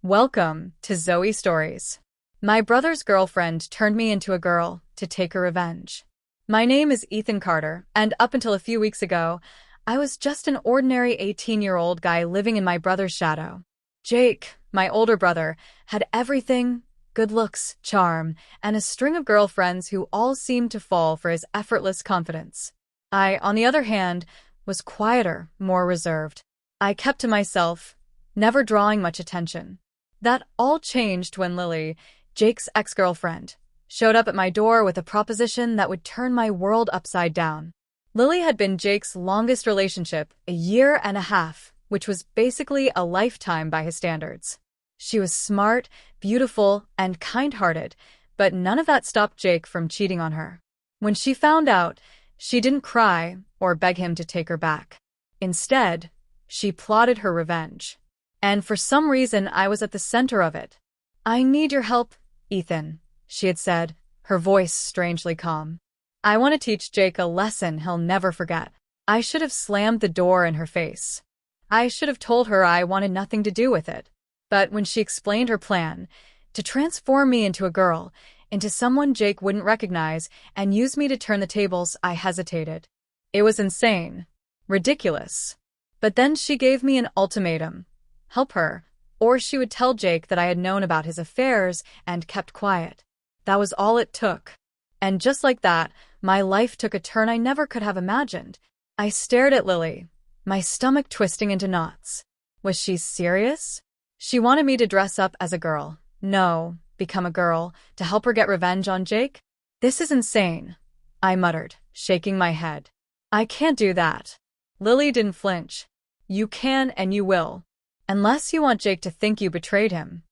Welcome to Zoe Stories. My brother's girlfriend turned me into a girl to take her revenge. My name is Ethan Carter, and up until a few weeks ago, I was just an ordinary 18-year-old guy living in my brother's shadow. Jake, my older brother, had everything: good looks, charm, and a string of girlfriends who all seemed to fall for his effortless confidence. I, on the other hand, was quieter, more reserved. I kept to myself, never drawing much attention. That all changed when Lily, Jake's ex-girlfriend, showed up at my door with a proposition that would turn my world upside down. Lily had been Jake's longest relationship, a year and a half, which was basically a lifetime by his standards. She was smart, beautiful, and kind-hearted, but none of that stopped Jake from cheating on her. When she found out, she didn't cry or beg him to take her back. Instead, she plotted her revenge. And for some reason, I was at the center of it. "I need your help, Ethan," she had said, her voice strangely calm. "I want to teach Jake a lesson he'll never forget." I should have slammed the door in her face. I should have told her I wanted nothing to do with it. But when she explained her plan, to transform me into a girl, into someone Jake wouldn't recognize, and use me to turn the tables, I hesitated. It was insane. Ridiculous. But then she gave me an ultimatum. Help her, or she would tell Jake that I had known about his affairs and kept quiet. That was all it took. And just like that, my life took a turn I never could have imagined. I stared at Lily, my stomach twisting into knots. Was she serious? She wanted me to dress up as a girl. No, become a girl, to help her get revenge on Jake? This is insane, I muttered, shaking my head. I can't do that. Lily didn't flinch. You can and you will. Unless you want Jake to think you betrayed him.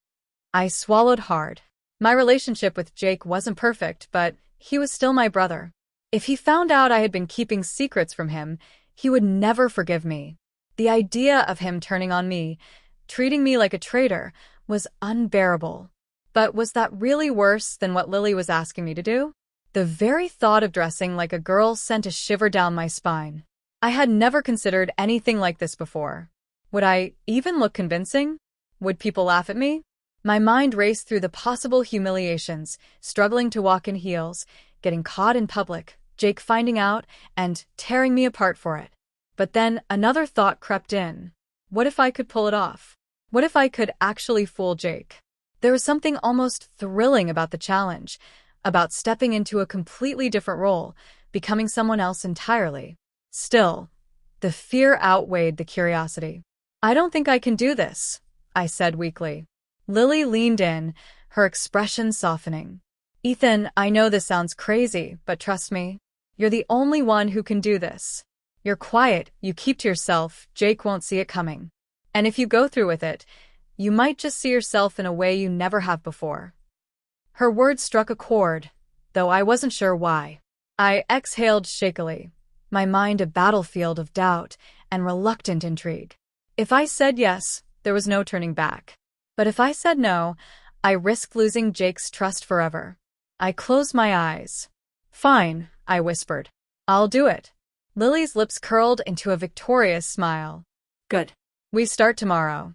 I swallowed hard. My relationship with Jake wasn't perfect, but he was still my brother. If he found out I had been keeping secrets from him, he would never forgive me. The idea of him turning on me, treating me like a traitor, was unbearable. But was that really worse than what Lily was asking me to do? The very thought of dressing like a girl sent a shiver down my spine. I had never considered anything like this before. Would I even look convincing? Would people laugh at me? My mind raced through the possible humiliations, struggling to walk in heels, getting caught in public, Jake finding out, and tearing me apart for it. But then another thought crept in. What if I could pull it off? What if I could actually fool Jake? There was something almost thrilling about the challenge, about stepping into a completely different role, becoming someone else entirely. Still, the fear outweighed the curiosity. "I don't think I can do this," I said weakly. Lily leaned in, her expression softening. "Ethan, I know this sounds crazy, but trust me. You're the only one who can do this. You're quiet, you keep to yourself, Jake won't see it coming. And if you go through with it, you might just see yourself in a way you never have before." Her words struck a chord, though I wasn't sure why. I exhaled shakily, my mind a battlefield of doubt and reluctant intrigue. If I said yes, there was no turning back. But if I said no, I risked losing Jake's trust forever. I closed my eyes. "Fine," I whispered. "I'll do it." Lily's lips curled into a victorious smile. "Good. We start tomorrow."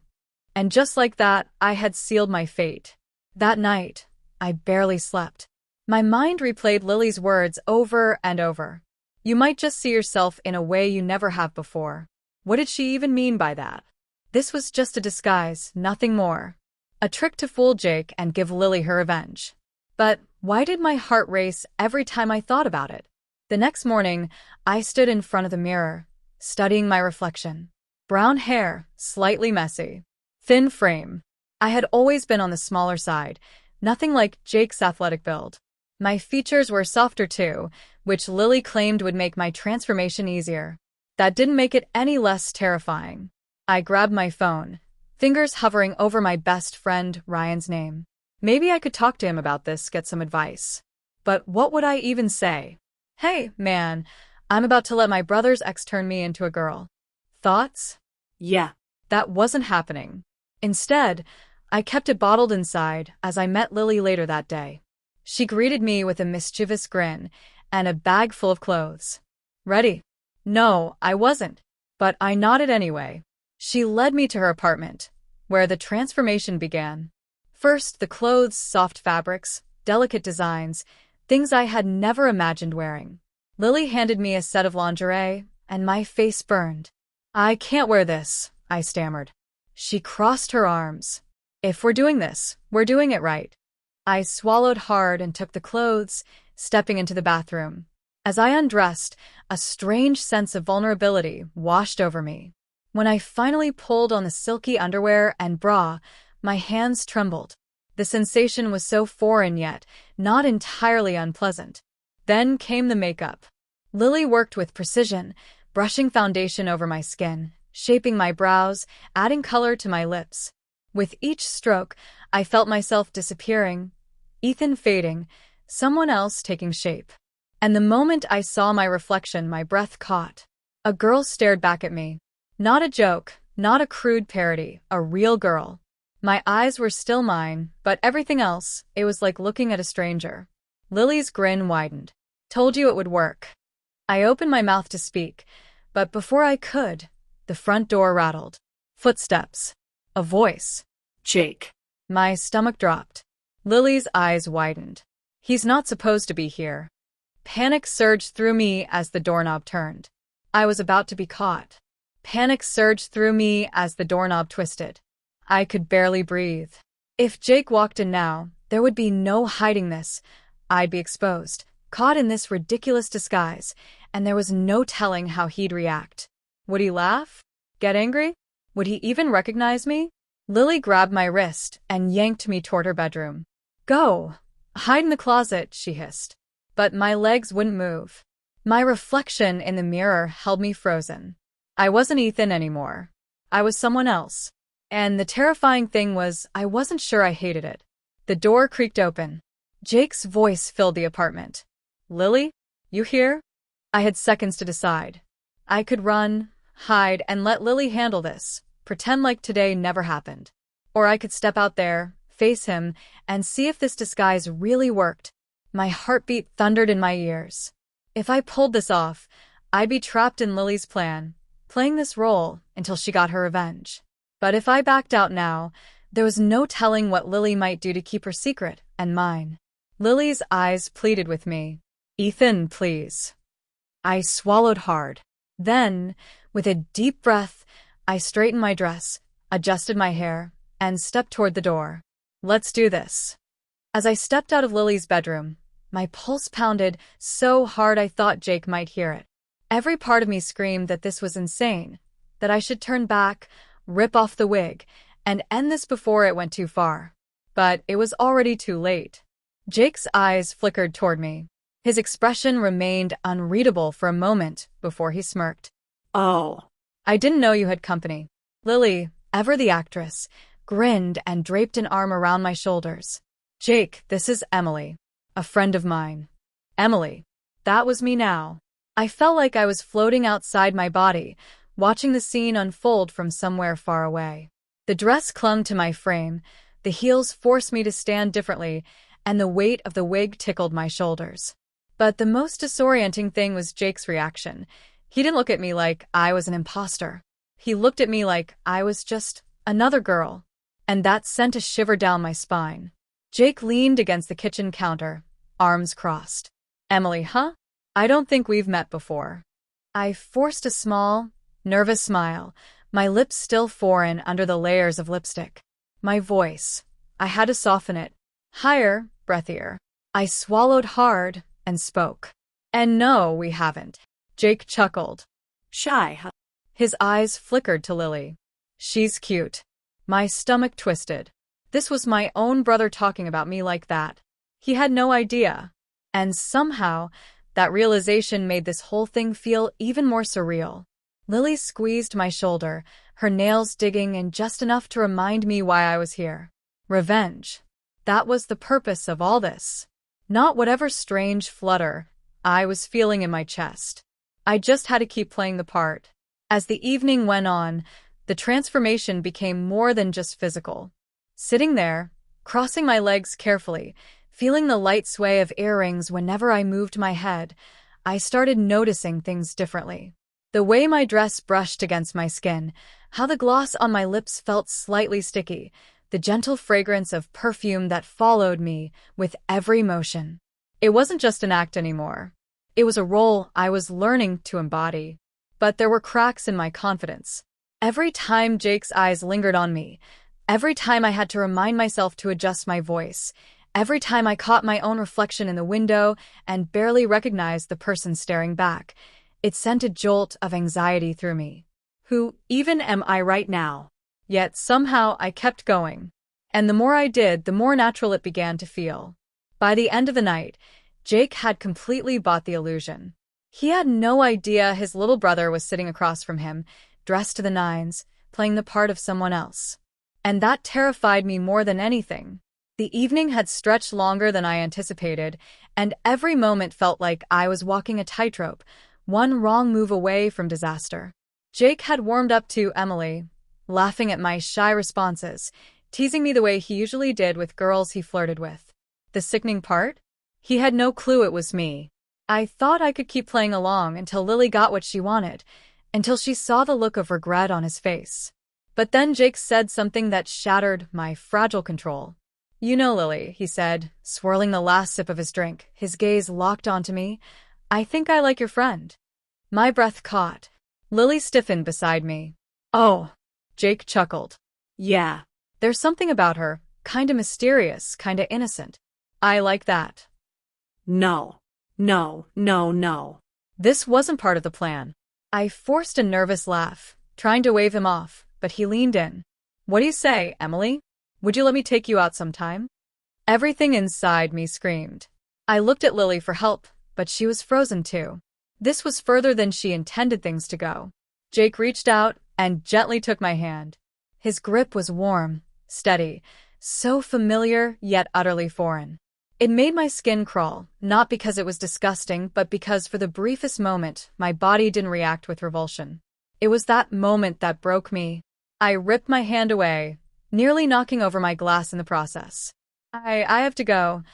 And just like that, I had sealed my fate. That night, I barely slept. My mind replayed Lily's words over and over. You might just see yourself in a way you never have before. What did she even mean by that? This was just a disguise, nothing more. A trick to fool Jake and give Lily her revenge. But why did my heart race every time I thought about it? The next morning, I stood in front of the mirror, studying my reflection. Brown hair, slightly messy. Thin frame. I had always been on the smaller side, nothing like Jake's athletic build. My features were softer too, which Lily claimed would make my transformation easier. That didn't make it any less terrifying. I grabbed my phone, fingers hovering over my best friend Ryan's name. Maybe I could talk to him about this, get some advice. But what would I even say? "Hey, man, I'm about to let my brother's ex turn me into a girl. Thoughts?" Yeah, that wasn't happening. Instead, I kept it bottled inside as I met Lily later that day. She greeted me with a mischievous grin and a bag full of clothes. "Ready?" No, I wasn't, but I nodded anyway. She led me to her apartment, where the transformation began. First, the clothes, soft fabrics, delicate designs, things I had never imagined wearing. Lily handed me a set of lingerie, and my face burned. "I can't wear this," I stammered. She crossed her arms. "If we're doing this, we're doing it right." I swallowed hard and took the clothes, stepping into the bathroom. As I undressed, a strange sense of vulnerability washed over me. When I finally pulled on the silky underwear and bra, my hands trembled. The sensation was so foreign yet not entirely unpleasant. Then came the makeup. Lily worked with precision, brushing foundation over my skin, shaping my brows, adding color to my lips. With each stroke, I felt myself disappearing, Ethan fading, someone else taking shape. And the moment I saw my reflection, my breath caught. A girl stared back at me. Not a joke, not a crude parody, a real girl. My eyes were still mine, but everything else, it was like looking at a stranger. Lily's grin widened. "Told you it would work." I opened my mouth to speak, but before I could, the front door rattled. Footsteps. A voice. "Jake." My stomach dropped. Lily's eyes widened. "He's not supposed to be here." Panic surged through me as the doorknob turned. I was about to be caught. Panic surged through me as the doorknob twisted. I could barely breathe. If Jake walked in now, there would be no hiding this. I'd be exposed, caught in this ridiculous disguise, and there was no telling how he'd react. Would he laugh? Get angry? Would he even recognize me? Lily grabbed my wrist and yanked me toward her bedroom. "Go! Hide in the closet," she hissed. But my legs wouldn't move. My reflection in the mirror held me frozen. I wasn't Ethan anymore. I was someone else. And the terrifying thing was, I wasn't sure I hated it. The door creaked open. Jake's voice filled the apartment. "Lily? You here?" I had seconds to decide. I could run, hide, and let Lily handle this, pretend like today never happened. Or I could step out there, face him, and see if this disguise really worked. My heartbeat thundered in my ears. If I pulled this off, I'd be trapped in Lily's plan, playing this role until she got her revenge. But if I backed out now, there was no telling what Lily might do to keep her secret and mine. Lily's eyes pleaded with me. "Ethan, please." I swallowed hard. Then, with a deep breath, I straightened my dress, adjusted my hair, and stepped toward the door. "Let's do this." As I stepped out of Lily's bedroom, my pulse pounded so hard I thought Jake might hear it. Every part of me screamed that this was insane, that I should turn back, rip off the wig, and end this before it went too far. But it was already too late. Jake's eyes flickered toward me. His expression remained unreadable for a moment before he smirked. "Oh. I didn't know you had company." Lily, ever the actress, grinned and draped an arm around my shoulders. "Jake, this is Emily, a friend of mine." Emily. That was me now. I felt like I was floating outside my body, watching the scene unfold from somewhere far away. The dress clung to my frame, the heels forced me to stand differently, and the weight of the wig tickled my shoulders. But the most disorienting thing was Jake's reaction. He didn't look at me like I was an imposter. He looked at me like I was just another girl, and that sent a shiver down my spine. Jake leaned against the kitchen counter, arms crossed. "Emily, huh? I don't think we've met before." I forced a small, nervous smile, my lips still foreign under the layers of lipstick. My voice, I had to soften it. Higher, breathier. I swallowed hard and spoke. "And no, we haven't." Jake chuckled. "Shy, huh?" His eyes flickered to Lily. "She's cute." My stomach twisted. This was my own brother talking about me like that. He had no idea. And somehow, that realization made this whole thing feel even more surreal. Lily squeezed my shoulder, her nails digging in just enough to remind me why I was here. Revenge. That was the purpose of all this. Not whatever strange flutter I was feeling in my chest. I just had to keep playing the part. As the evening went on, the transformation became more than just physical. Sitting there, crossing my legs carefully, feeling the light sway of earrings whenever I moved my head, I started noticing things differently. The way my dress brushed against my skin, how the gloss on my lips felt slightly sticky, the gentle fragrance of perfume that followed me with every motion. It wasn't just an act anymore. It was a role I was learning to embody. But there were cracks in my confidence. Every time Jake's eyes lingered on me, every time I had to remind myself to adjust my voice, every time I caught my own reflection in the window and barely recognized the person staring back, it sent a jolt of anxiety through me. Who even am I right now? Yet somehow I kept going. And the more I did, the more natural it began to feel. By the end of the night, Jake had completely bought the illusion. He had no idea his little brother was sitting across from him, dressed to the nines, playing the part of someone else. And that terrified me more than anything. The evening had stretched longer than I anticipated, and every moment felt like I was walking a tightrope, one wrong move away from disaster. Jake had warmed up to Emily, laughing at my shy responses, teasing me the way he usually did with girls he flirted with. The sickening part? He had no clue it was me. I thought I could keep playing along until Lily got what she wanted, until she saw the look of regret on his face. But then Jake said something that shattered my fragile control. "You know, Lily," he said, swirling the last sip of his drink, his gaze locked onto me, "I think I like your friend." My breath caught. Lily stiffened beside me. "Oh," Jake chuckled. "Yeah. There's something about her, kinda mysterious, kinda innocent. I like that." No. This wasn't part of the plan. I forced a nervous laugh, trying to wave him off, but he leaned in. "What do you say, Emily? Would you let me take you out sometime?" Everything inside me screamed. I looked at Lily for help, but she was frozen too. This was further than she intended things to go. Jake reached out and gently took my hand. His grip was warm, steady, so familiar yet utterly foreign. It made my skin crawl, not because it was disgusting, but because for the briefest moment, my body didn't react with revulsion. It was that moment that broke me. I ripped my hand away, nearly knocking over my glass in the process. I have to go,"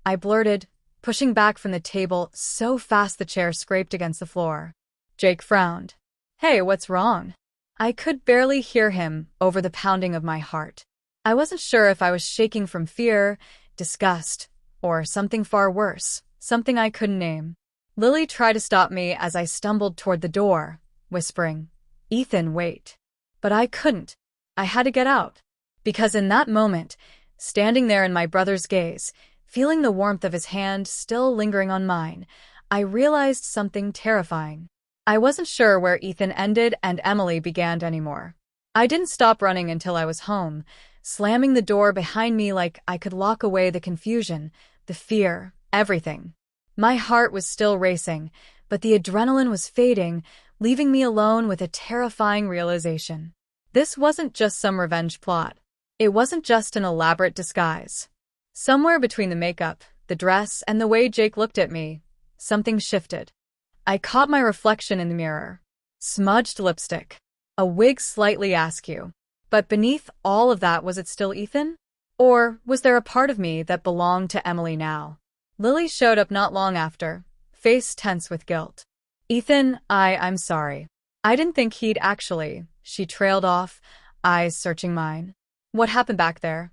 I blurted, pushing back from the table so fast the chair scraped against the floor. Jake frowned. "Hey, what's wrong?" I could barely hear him over the pounding of my heart. I wasn't sure if I was shaking from fear, disgust, or something far worse, something I couldn't name. Lily tried to stop me as I stumbled toward the door, whispering, "Ethan, wait." But I couldn't. I had to get out. Because in that moment, standing there in my brother's gaze, feeling the warmth of his hand still lingering on mine, I realized something terrifying. I wasn't sure where Ethan ended and Emily began anymore. I didn't stop running until I was home, slamming the door behind me like I could lock away the confusion, the fear, everything. My heart was still racing, but the adrenaline was fading, leaving me alone with a terrifying realization. This wasn't just some revenge plot. It wasn't just an elaborate disguise. Somewhere between the makeup, the dress, and the way Jake looked at me, something shifted. I caught my reflection in the mirror. Smudged lipstick. A wig slightly askew. But beneath all of that, was it still Ethan? Or was there a part of me that belonged to Emily now? Lily showed up not long after, face tense with guilt. "Ethan, I'm sorry. I didn't think he'd actually," she trailed off, eyes searching mine. "What happened back there?"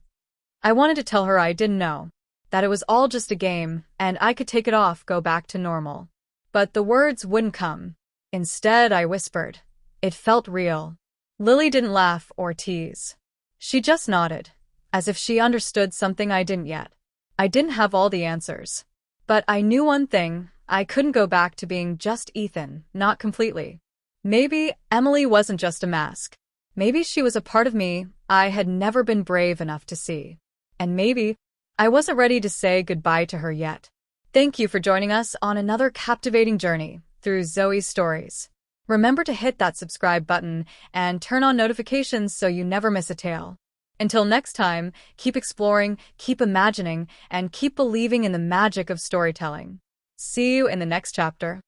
I wanted to tell her I didn't know, that it was all just a game, and I could take it off, go back to normal. But the words wouldn't come. Instead, I whispered. It felt real. Lily didn't laugh or tease. She just nodded, as if she understood something I didn't yet. I didn't have all the answers. But I knew one thing, I couldn't go back to being just Ethan, not completely. Maybe Emily wasn't just a mask. Maybe she was a part of me I had never been brave enough to see. And maybe I wasn't ready to say goodbye to her yet. Thank you for joining us on another captivating journey through Zoe's stories. Remember to hit that subscribe button and turn on notifications so you never miss a tale. Until next time, keep exploring, keep imagining, and keep believing in the magic of storytelling. See you in the next chapter.